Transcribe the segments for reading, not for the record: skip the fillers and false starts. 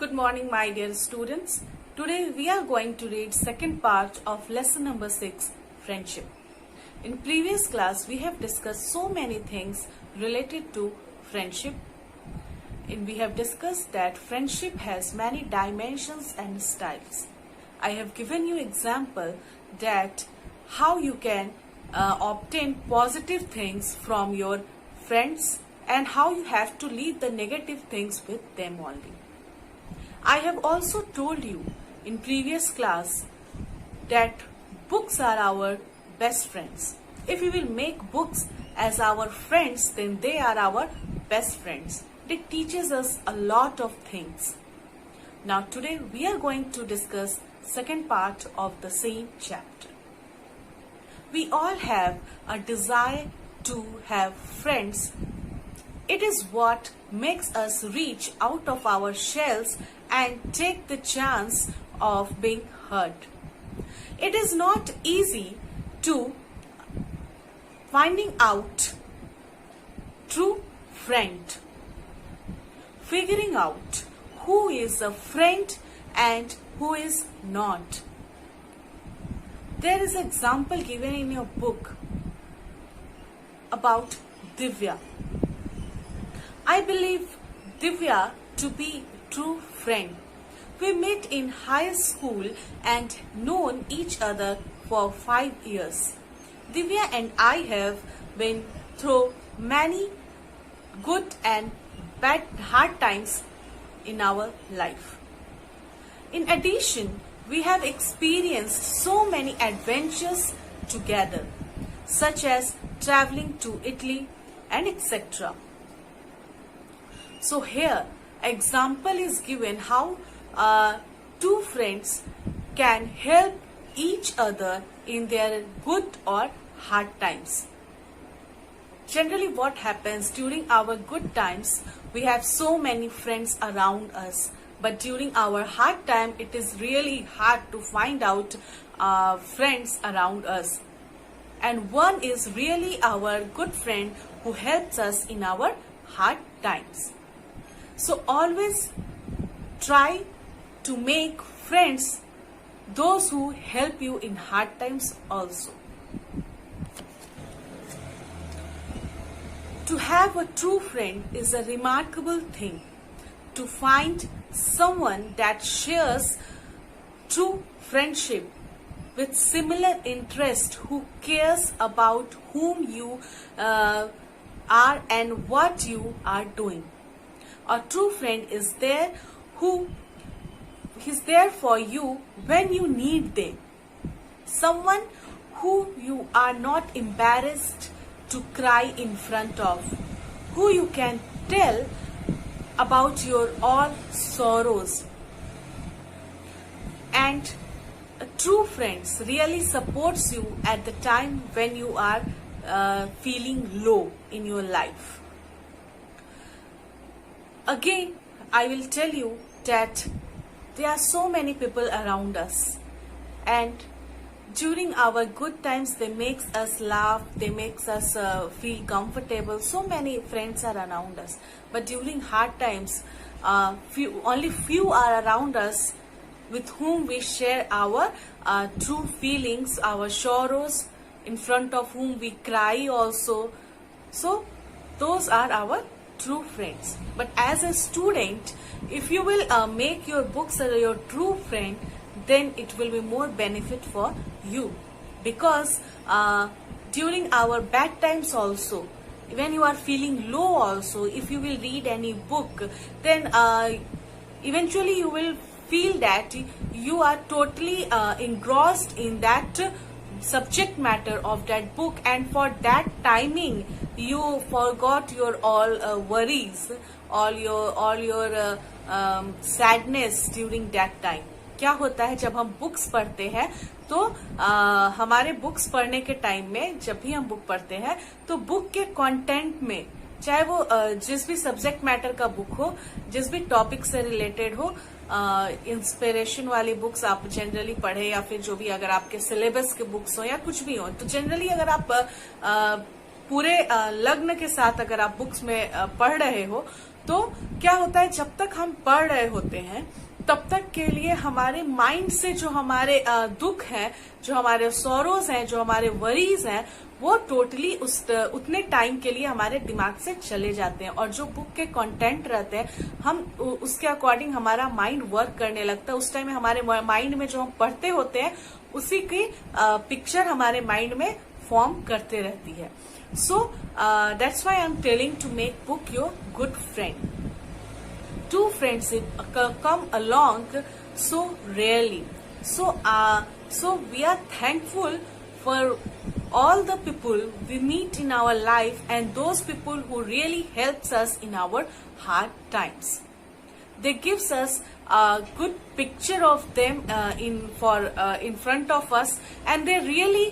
Good morning, my dear students. Today we are going to read second part of lesson number 6, friendship. In previous class we have discussed so many things related to friendship. And we have discussed that friendship has many dimensions and styles. I have given you example that how you can obtain positive things from your friends and how you have to leave the negative things with them only. I have also told you in previous class that books are our best friends. If we will make books as our friends, then they are our best friends. It teaches us a lot of things. Now today we are going to discuss second part of the same chapter. We all have a desire to have friends. It is what makes us reach out of our shells and take the chance of being heard. It is not easy to finding out true friend, figuring out who is a friend and who is not. There is an example given in your book about Divya. I believe Divya to be true friend. We met in high school and known each other for 5 years. Divya and I have been through many good and bad hard times in our life. In addition, we have experienced so many adventures together, such as traveling to Italy and etc. So here, example is given how two friends can help each other in their good or hard times. Generally what happens during our good times, we have so many friends around us. But during our hard time, it is really hard to find out friends around us. And one is really our good friend who helps us in our hard times. So always try to make friends, those who help you in hard times also. To have a true friend is a remarkable thing. To find someone that shares true friendship with similar interest, who cares about whom you are and what you are doing. A true friend is there who is there for you when you need them. Someone who you are not embarrassed to cry in front of, who you can tell about your all sorrows. And a true friend really supports you at the time when you are feeling low in your life. Again, I will tell you that there are so many people around us, and during our good times they make us laugh, they make us feel comfortable. So many friends are around us, but during hard times only few are around us with whom we share our true feelings, our sorrows, in front of whom we cry also. So those are our true friends. But as a student, if you will make your books your true friend, then it will be more benefit for you, because during our bad times also, when you are feeling low also, if you will read any book, then eventually you will feel that you are totally engrossed in that subject matter of that book, and for that timing you forgot your all worries, all your sadness during that time. क्या होता है जब हम books पढ़ते हैं तो हमारे books पढ़ने के टाइम में, जब भी हम बुक पढ़ते हैं तो बुक के कंटेंट में, चाहे वो जिस भी सब्जेक्ट मैटर का बुक हो, जिस भी टॉपिक से रिलेटेड हो, इंस्पिरेशन वाली बुक्स आप जनरली पढ़े, या फिर जो भी अगर आपके सिलेबस के बुक्स हो या कुछ भी हो, तो जनरली अगर आप पूरे लग्न के साथ अगर आप बुक्स में पढ़ रहे हो तो क्या होता है, जब तक हम पढ़ रहे होते हैं तब तक के लिए हमारे माइंड से जो हमारे दुख हैं, जो हमारे सॉरोज हैं, जो हमारे वरीज हैं, वो टोटली उतने टाइम के लिए हमारे दिमाग से चले जाते हैं। और जो बुक के कंटेंट रहते हैं, हम उसके अकॉर्डिंग हमारा माइंड वर्क करने लगता है। उस टाइम में हमारे माइंड में जो हम पढ़ते होते हैं उसी की पिक्चर हमारे माइंड में फॉर्म करते रहती है। So that's why I am telling to make book your good friend. Two friendship come along so rarely. So we are thankful for all the people we meet in our life and those people who really helps us in our hard times. They gives us a good picture of them in front of us, and they really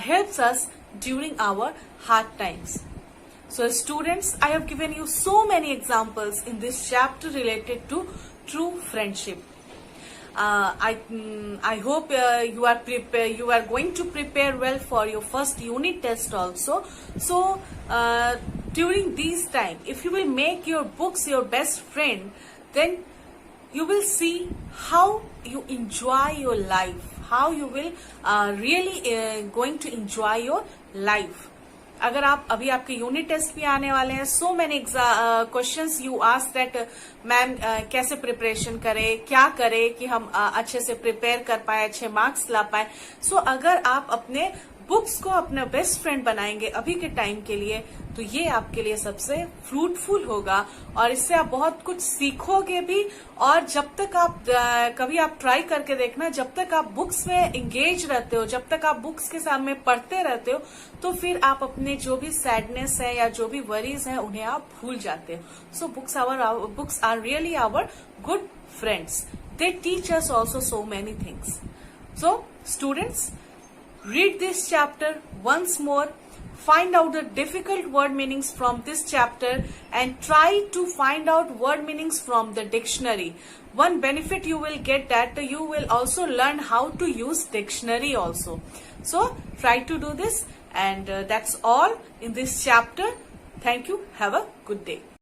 helps us during our hard times. So students, I have given you so many examples in this chapter related to true friendship. I hope you are going to prepare well for your first unit test also. So during this time, if you will make your books your best friend, then you will see how you enjoy your life, how you will really going to enjoy your life. अगर आप अभी आपके unit test भी आने वाले हैं, so many questions you ask that ma'am कैसे preparation करें, क्या करें कि हम अच्छे से प्रिपेयर कर पाए, अच्छे मार्क्स ला पाए. सो अगर आप अपने बुक्स को अपना बेस्ट फ्रेंड बनाएंगे अभी के टाइम के लिए, तो ये आपके लिए सबसे फ्रूटफुल होगा और इससे आप बहुत कुछ सीखोगे भी. और जब तक आप कभी आप ट्राई करके देखना, जब तक आप बुक्स में एंगेज रहते हो, जब तक आप बुक्स के सामने पढ़ते रहते हो, तो फिर आप अपने जो भी सैडनेस है या जो भी वरीज हैं उन्हें आप भूल जाते हो. So books are really our good friends. They teach us also so many things. So students, read this chapter once more, find out the difficult word meanings from this chapter and try to find out word meanings from the dictionary. One benefit you will get that you will also learn how to use dictionary also. So try to do this, and that's all in this chapter. Thank you. Have a good day.